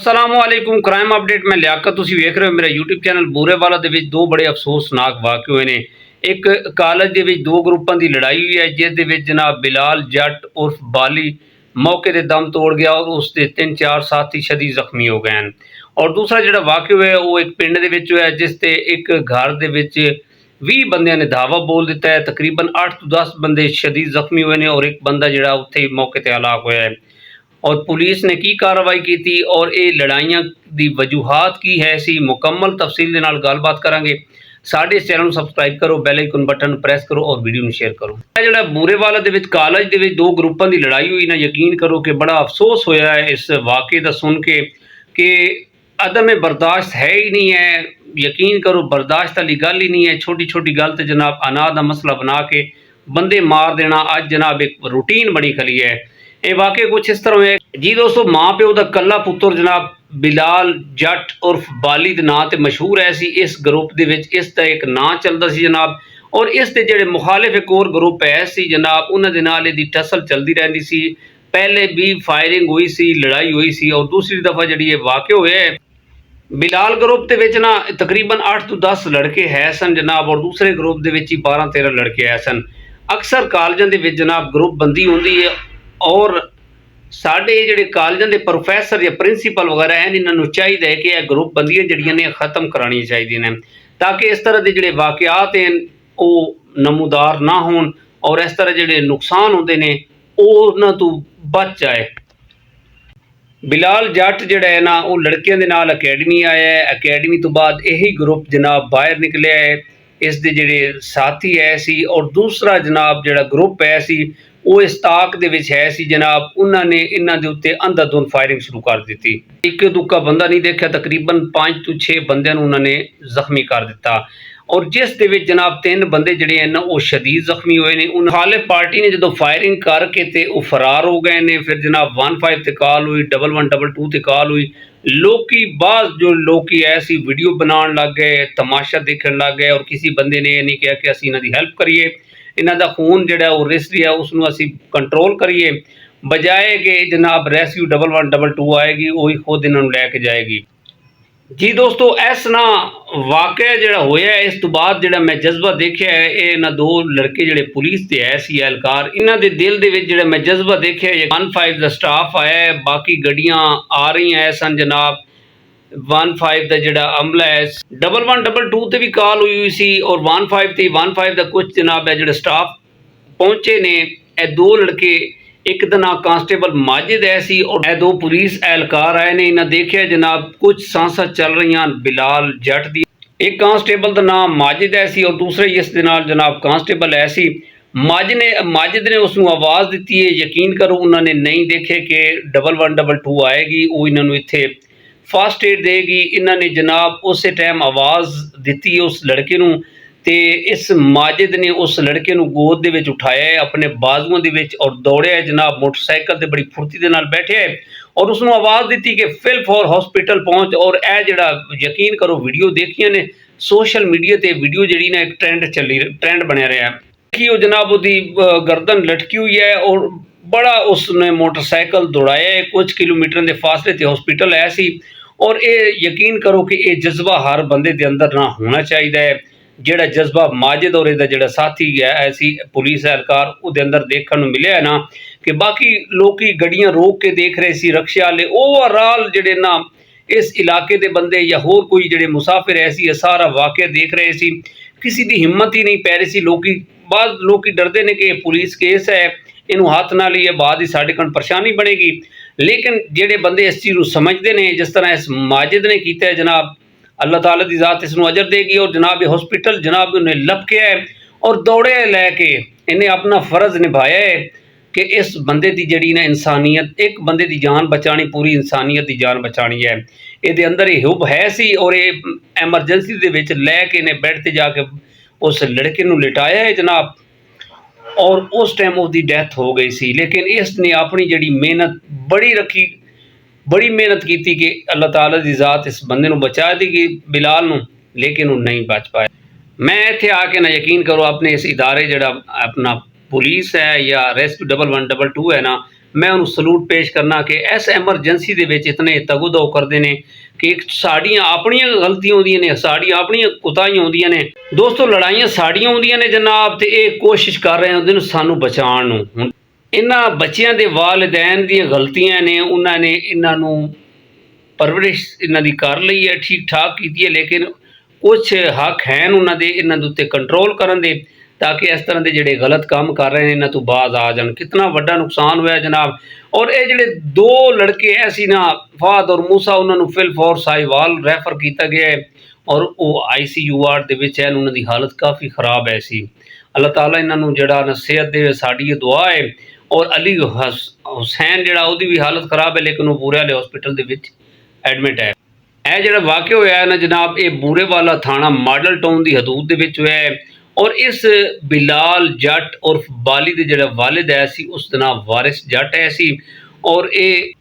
असलामुअलैकुम crime update मैं लियाकत तुसीं वेख रहे हो मेरा यूट्यूब चैनल बूरेवाला दे विच दो बड़े अफसोसनाक वाक़े हुए ने। एक कॉलेज दे विच दो ग्रुपों की लड़ाई हुई है जिस दे विच जनाब बिलाल जट उर्फ बाली मौके ते दम तोड़ गया और उसके 3-4 साथी शदीद जख्मी हो गए हैं। और दूसरा जिहड़ा वाक़या होया वो एक पिंड दे विच होया जिस ते एक घर दे विच 20 बंदियां ने धावा बोल दिता है। तकरीबन 8 तो 10 बंदे शदीद जख्मी हुए हैं और एक बंदा जिहड़ा उत्थे मौके ते हलाक होया है। और पुलिस ने की कार्रवाई की थी और ये लड़ाइयां दी वजूहात की है सी मुकम्मल तफसील दे नाल गलबात करांगे। साडे इस चैनल सबसक्राइब करो, बैल आइकन बटन प्रेस करो और वीडियो शेयर करो। जिहड़ा बूरेवाला दे विच कॉलेज दे विच दो ग्रुपों की लड़ाई हुई ना, यकीन करो कि बड़ा अफसोस होया है इस वाक़े दा सुन के कि अदम बर्दाश्त है ही नहीं है। यकीन करो बर्दाश्त वाली गल ही नहीं है। छोटी छोटी गल ते जनाब अनाह दा मसला बना के बंदे मार देना अज जनाब एक रूटीन बनी खली है। ये वाक़े कुछ इस तरह है जी दोस्तों। माँ प्यो का कला पुत्र जनाब बिलाल जट उर्फ बाली के नाँ से मशहूर है सी। इस ग्रुप दे विच इसका एक नाँ चलता सी जनाब और इस दे जिहड़े मुखालिफ एक और ग्रुप है सी जनाब उन्हां दे नाल इहदी टसल चलती रहती सी। पहले भी फायरिंग हुई सी, लड़ाई हुई सी और दूसरी दफ़ा जिहड़ी ये वाक़े होए है बिलाल ग्रुप दे विच ना तकरीबन 8 तो 10 लड़के है सन जनाब और दूसरे ग्रुप दे विच ही 12-13 लड़के है सन। अक्सर कॉलेजां दे विच जनाब ग्रुप बंदी होंदी है और साढ़े जिहड़े कॉलेजां दे प्रोफैसर या प्रिंसीपल वगैरह हैं इन्होंने चाहिए है कि यह ग्रुप बंदियां जिहड़ियां ने खत्म करानी चाहिए ने ताकि इस तरह के जिहड़े वाक़यात हैं वो नमूदार ना होन और इस तरह जिहड़े नुकसान होंदे ने उन्हां तों बच जाए। बिलाल जट जिहड़ा है ना वो लड़कियों के नाल अकैडमी आया है। अकैडमी तो बाद यही ग्रुप जनाब बाहर निकलिया है। इस दे जिहड़े साथी है सी और दूसरा जनाब जिहड़ा ग्रुप है सी वो इस ताक दे विच है सी जनाब उन्होंने इन्हां दे उत्ते अंधाधुंध फायरिंग शुरू कर दी। इक्के दुक्का बंदा नहीं देखा, तकरीबन 5 तो 6 बंदियां नूं उन्होंने जख्मी कर दिता और जिस दे विच जनाब 3 बंदे जिहड़े हैं ना वो शदीद जख्मी हुए ने। मुखालिफ पार्टी ने जो फायरिंग करके ते वो फरार हो गए ने। फिर जनाब 15 ते कॉल हुई, 1112 ते कॉल हुई। लोकी बाज़ जो लोग ऐसी वीडियो बनाने लग गए, तमाशा देखने लग गए और किसी बंदे ने यह नहीं कहा कि असीं इन्हां दी हेल्प करिए, इन्हां दा खून जिहड़ा वो रिस रहा है उसनूं असीं कंट्रोल करिए, बजाए कि जनाब रेस्क्यू 1112 आएगी वही खुद इन्हां नूं लैके जाएगी। जी दोस्तों इस ना वाक़या जिहड़ा होया इस तो बाद जिहड़ा मैं जज्बा देखा है ये ना दो लड़के जिहड़े पुलिस के है सी एहलकार इन्हां दे दिल दे विच जिहड़ा मैं जज्बा देखा है 15 दा स्टाफ आया है, बाकी गड्डियां आ रही हैं सन जनाब। 15 का जिहड़ा अमला है 1112 ते भी कॉल हुई सी और 15 का कुछ जनाब है जिहड़ा स्टाफ पहुंचे ने। ए दो लड़के एक दा नाम कांस्टेबल माजिद है सी और ए दो पुलिस एहलकार आए ने। इन्हें देखिया जनाब कुछ सांसा चल रही बिलाल जट दी। एक कांस्टेबल का नाम माजिद है सी और दूसरे इस दे नाल जनाब कांस्टेबल है सी। माजिद ने उसनूं आवाज़ दी है। यकीन करो उन्होंने नहीं देखे कि 1112 आएगी वो इन्होंने इत्थे फर्स्ट एड देगी। इन्होंने जनाब उस टाइम आवाज़ दी उस लड़के नूं ते इस माजिद ने उस लड़के नूं गोद दे विच उठाया है अपने बाजुओं दे विच और दौड़िया है जनाब मोटरसाइकिल ते बड़ी फुर्ती दे नाल बैठे है और उसनूं आवाज़ दी कि फिल फॉर हॉस्पिटल पहुँच। और यह जिहड़ा यकीन करो वीडियो देखिए ने सोशल मीडिया ते वीडियो जिहड़ी ना एक ट्रेंड बनया रहा है कि वो जनाब उसकी गर्दन लटकी हुई है और बड़ा उसने मोटरसाइकिल दौड़ाया है। कुछ किलोमीटर के फासले ते हॉस्पिटल है सी और ये यकीन करो कि ये जज्बा हर बंदे के अंदर ना होना चाहिए है। जिहड़ा जज्बा माजिद और इहदा जिहड़ा साथी है ऐसी पुलिस एहलकार उहदे अंदर देखने को मिले है ना कि बाकी लोग गड्डियां रोक के देख रहे सी, रक्शे वाले ओवरऑल जिहड़े ना इस इलाके के बंदे या होर कोई जिहड़े मुसाफिर ऐसी सारा वाक़या देख रहे सी। किसी की हिम्मत ही नहीं पै रही सी। बाद लोग डरते ने कि पुलिस केस है इनू हाथ ना लिए बाद ही साढ़े कण परेशानी बनेगी। लेकिन जिहड़े बंदे इस चीज़ को समझते हैं जिस तरह इस माजिद ने किया है जनाब अल्लाह ताला दी ज़ात इसनूं अजर देगी और जनाब हॉस्पिटल जनाब उन्हें लपके है और दौड़े लैके इन्हें अपना फ़र्ज निभाया है कि इस बंदे की जिहड़ी ना इंसानियत एक बंदे की जान बचानी पूरी इंसानियत की जान बचानी है। ये अंदर ये हुब है सी और ये एमरजेंसी दे विच लैके इन्हें बैठ ते जाके उस लड़के नूं लिटाया है जनाब और उस टाइम उसकी डेथ हो गई सी। लेकिन इसने अपनी जिहड़ी मेहनत बड़ी मेहनत की कि अल्लाह ताला दी ज़ात इस बंदे नूं बचा देगी बिलाल नूं, लेकिन वो नहीं बच पाया। मैं इत्थे आके ना यकीन करो अपने इस इदारे जिहड़ा अपना पुलिस है या रेस्क्यू 1112 है ना मैं उन्होंने सलूट पेश करना कि इस एमरजेंसी दे विच इतने तगोदो करते हैं कि साड़ियाँ अपनियां गलतियां होंदियां ने, साड़ियां अपनियां कोताहियां होंदियां ने। दोस्तों लड़ाइयां साड़ियां होंदियां ने जनाब, ते ये कोशिश कर रहे होंदे ने सानू बचाउण नूं। हुण इन्हां बच्चियां दे वालिदैन दी गलतियां ने, उन्हां ने इन्हां नूं परवरिश इन्हां दी कर लई है, ठीक ठाक की है, लेकिन कुछ हक हैं उन्हां दे इन्हां दे उत्ते कंट्रोल करन दे, ताकि इस तरह के जिहड़े गलत काम कर रहे हैं इन्हां तो बाज आ जान। कितना वड्डा नुकसान होया जनाब। और ये जिहड़े दो लड़के ऐसी ना फहद और मूसा, उन्होंने फिल फॉर साहिवाल रैफर किया गया है और वो ICU वार्ड दे विच है, उन्हां दी हालत काफ़ी खराब है सी। अल्लाह ताला इन्हों जड़ा ना सेहत दे, साड़ी ये दुआ है। और अली हुसैन जड़ा उसकी भी हालत खराब है, लेकिन वो बूरे वाले हॉस्पिटल दे विच एडमिट है। यह जो वाक़या होया है ना जनाब, ये बूरे वाला थाना मॉडल टाउन की हदूद दे विच होया है। और इस बिलाल जट उर्फ बाली के जोड़ा वालिद है सी, उसका नाम वारिस जट है सी। और ये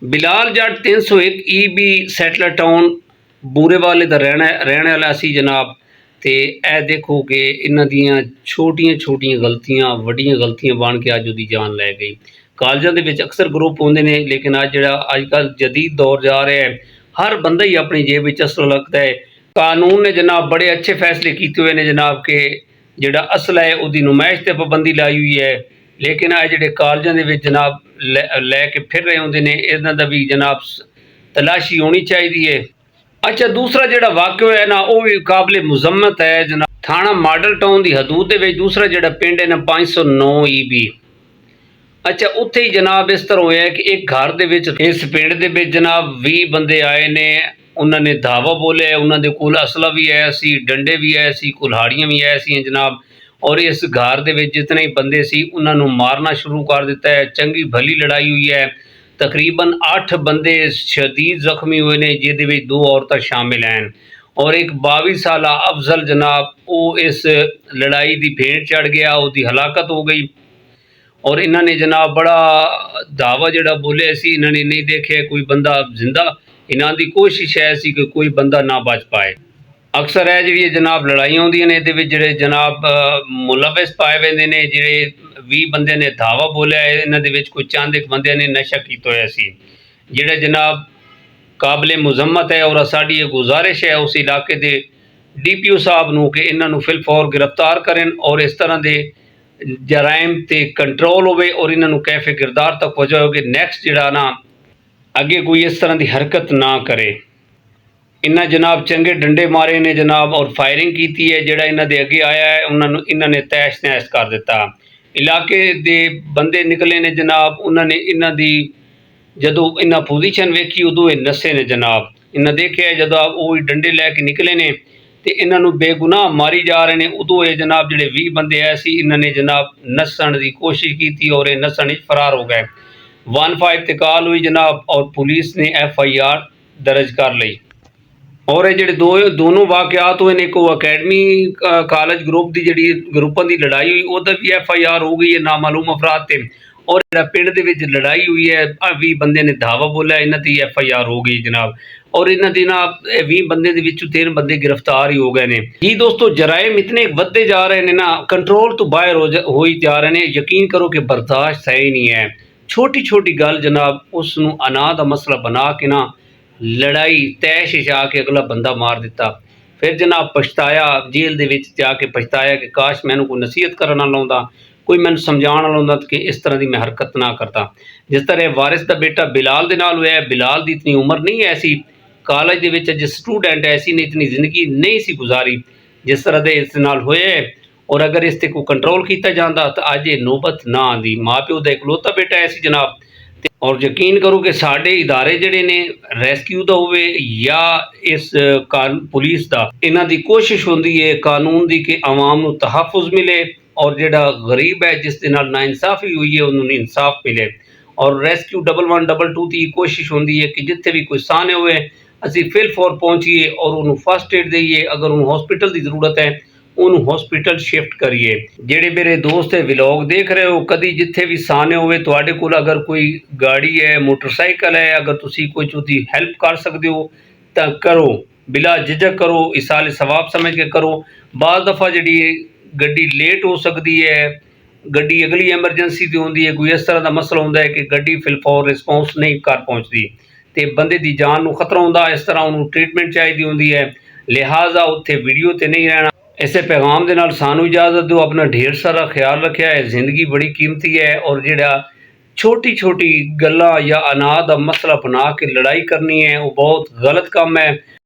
बिलाल जट 301 EB सैटलर टाउन बूरे वाले का रहने वाला सी जनाब। तो यह देखो कि इन्हां दियां छोटियां छोटियां गलतियां वड्डियां गलतियां बन के अज उसकी जान लै गई। कॉलेजों के विच अक्सर ग्रुप होंदे ने, लेकिन अज जिहड़ा अजकल जदीद दौर जा रहा है, हर बंदा ही अपनी जेब में असला लगता है। कानून ने जनाब बड़े अच्छे फैसले किए हुए हैं जनाब के जिहड़ा असला है उसकी नुमाइश पर पाबंदी लाई हुई है, लेकिन अज जिहड़े कॉलेजों के जनाब लैके फिर रहे होंदे ने, इन्हां दा भी जनाब तलाशी होनी चाहिए है। अच्छा, दूसरा जिहड़ा वाक़या है ना, वो भी काबिल मुजम्मत है जनाब। थाना मॉडल टाउन की हदूद दे विच दूसरा जिहड़ा पिंड है ना 509 EB। अच्छा, उत्थे ही जनाब इस तरह होया कि एक घर दे विच, इस पिंड दे विच जनाब 20 बंदे आए ने। उन्होंने धावा बोलिया, उन्होंने कोल असला भी है सी, डंडे भी है सी, कुल्हाड़ियां भी है सी जनाब। और इस घर दे विच जितने ही बंदे सी उन्होंने मारना शुरू कर दिता है। चंगी भली लड़ाई हुई है। तकरीबन 8 बंदे शदीद जख्मी हुए ने, जिहदे विच 2 औरतां शामिल हैं। और एक 22 साला अफजल जनाब, वो इस लड़ाई की भेंट चढ़ गया, उसकी हलाकत हो गई। और इन्होंने जनाब बड़ा दावा जड़ा बोलिया सी, इन्होंने नहीं देखे कोई बंदा जिंदा। इन्हों की कोशिश है सी कि कोई बंदा ना बच पाए। अक्सर है जी जनाब लड़ाइयां होंदियां ने, ये जिहड़े जनाब मुलविस पाए वेंदे ने, जिहड़े 20 बंदे ने धावा बोलिया है, इन्हां दे विच कोई चंद एक बंदे ने नशा किया होया सी, जिहड़े जनाब काबिल मुजम्मत है। और साडी ये गुजारिश है उस इलाके के DPO साहब नूं कि इन्हां फिल फौर गिरफ्तार करें और इस तरह के जराइम ते कंट्रोल होवे और इन्हों कैफे किरदार तक पहुँचा हो कि नैक्सट जिहड़ा ना अगे कोई इस तरह की हरकत ना करे। इन्हें जनाब चंगे डंडे मारे ने जनाब और फायरिंग की है। जिहड़ा इन्हां दे अगे आया है उन्होंने इन्होंने तैश नैश कर दिता। इलाके दे बंदे निकले ने जनाब, उन्होंने इन्हां दी जदों इन्हां पोजीशन वेखी उदों ये नसे ने जनाब। इन्हें देखिया जदों वो डंडे लैके निकले ने तो इन्हों बेगुनाह मारी जा रहे हैं। उदों ये जनाब जिहड़े 20 बंदे आए सी, इन्होंने जनाब नसन की कोशिश की और ये नसन फरार हो गए। 15 ते कॉल हुई जनाब और पुलिस ने FIR दर्ज कर ली। और ये जिहड़े दोनों वाक़यात हुए ने, एक अकैडमी कॉलेज ग्रुप की जिहड़ी ग्रुपों की लड़ाई हुई उहदा भी FIR हो गई है नामालूम अफराद ते। और जिहड़ा पिंड दे विच लड़ाई हुई है, 20 बंदे ने धावा बोलिया, इन्हां दी FIR हो गई जनाब। और इन्हां दी ना 20 बंदे दे विचों 3 बंदे गिरफ्तार ही हो गए ने। जी दोस्तों, जराइम इतने बढ़ते जा रहे हैं ना, कंट्रोल तो बाहर हो ही जा रहे हैं। यकीन करो कि बर्दाश्त सही नहीं है। छोटी छोटी गल जनाब उसनूं अनाह दा मसला बना के ना लड़ाई तैश जा के अगला बंदा मार दिता। फिर जनाब पछताया, जेल दे विच जाके पछताया कि काश मैनूं कोई नसीहत करन वाला हुंदा, कोई मैनूं समझाउण वाला हुंदा कि इस तरह की मैं हरकत ना करता। जिस तरह वारिस का बेटा बिलाल दे नाल होया, बिलाल की इतनी उम्र नहीं है सी, कॉलेज दे विच अज स्टूडेंट है सी, ने इतनी जिंदगी नहीं सी गुजारी जिस तरह दे इस नाल होए। और अगर इस ते कोई कंट्रोल किया जाता तो अज ये नौबत ना आती। माँ प्यो का इकलौता बेटा है सी जनाब। और यकीन करो कि साढ़े इदारे जिहड़े ने रेस्क्यू दा होवे या इस पुलिस का, इन्हां दी कोशिश होंदी है कानून की कि आवाम नूं तहफ़ुज़ मिले और जिहड़ा गरीब है जिस दे नाल नाइंसाफ़ी हुई है उन्होंने इंसाफ मिले। और रेस्क्यू 1122 की कोशिश होंदी है कि जिथे भी कोई साने हुए असी फिल फॉर पहुँचीए और उन्होंने फर्स्ट एड दईए। अगर उन्होंने हॉस्पिटल की जरूरत है उन्होंने हॉस्पिटल शिफ्ट करिए। जेडे मेरे दोस्त है व्लॉग देख रहे हो, कभी जिथे भी साने होवे तुहाडे कोल अगर कोई गाड़ी है, मोटरसाइकिल है, अगर तुसी कोई उसकी हेल्प कर सकते हो तो करो, बिला झिझक करो, इसाले सवाब समझ के करो। बाज़ दफ़ा जी गड्डी लेट हो सकती है, ਗੱਡੀ ਅਗਲੀ ਐਮਰਜੈਂਸੀ ਤੇ ਹੁੰਦੀ ਹੈ, ਕੋਈ ਇਸ ਤਰ੍ਹਾਂ ਦਾ ਮਸਲਾ ਹੁੰਦਾ ਹੈ ਕਿ ਗੱਡੀ ਫਿਲਫੌਰ ਰਿਸਪੌਂਸ ਨਹੀਂ ਕਰ ਪਹੁੰਚਦੀ ਤੇ ਬੰਦੇ ਦੀ ਜਾਨ ਨੂੰ ਖਤਰਾ ਹੁੰਦਾ, ਇਸ ਤਰ੍ਹਾਂ ਉਹਨੂੰ ਟ੍ਰੀਟਮੈਂਟ ਚਾਹੀਦੀ ਹੁੰਦੀ ਹੈ, ਲਿਹਾਜ਼ਾ ਉੱਥੇ ਵੀਡੀਓ ਤੇ ਨਹੀਂ ਰਹਿਣਾ। ਇਸੇ ਪੈਗਾਮ ਦੇ ਨਾਲ ਸਾਨੂੰ ਇਜਾਜ਼ਤ ਦਿਓ। ਆਪਣਾ ਢੇਰ ਸਾਰਾ ਖਿਆਲ ਰੱਖਿਆ ਹੈ। ਜ਼ਿੰਦਗੀ ਬੜੀ ਕੀਮਤੀ ਹੈ ਔਰ ਜਿਹੜਾ ਛੋਟੀ ਛੋਟੀ ਗੱਲਾਂ ਜਾਂ ਅਨਾਜ ਦਾ ਮਸਲਾ ਬਣਾ ਕੇ ਲੜਾਈ ਕਰਨੀ ਹੈ ਉਹ ਬਹੁਤ ਗਲਤ ਕੰਮ ਹੈ।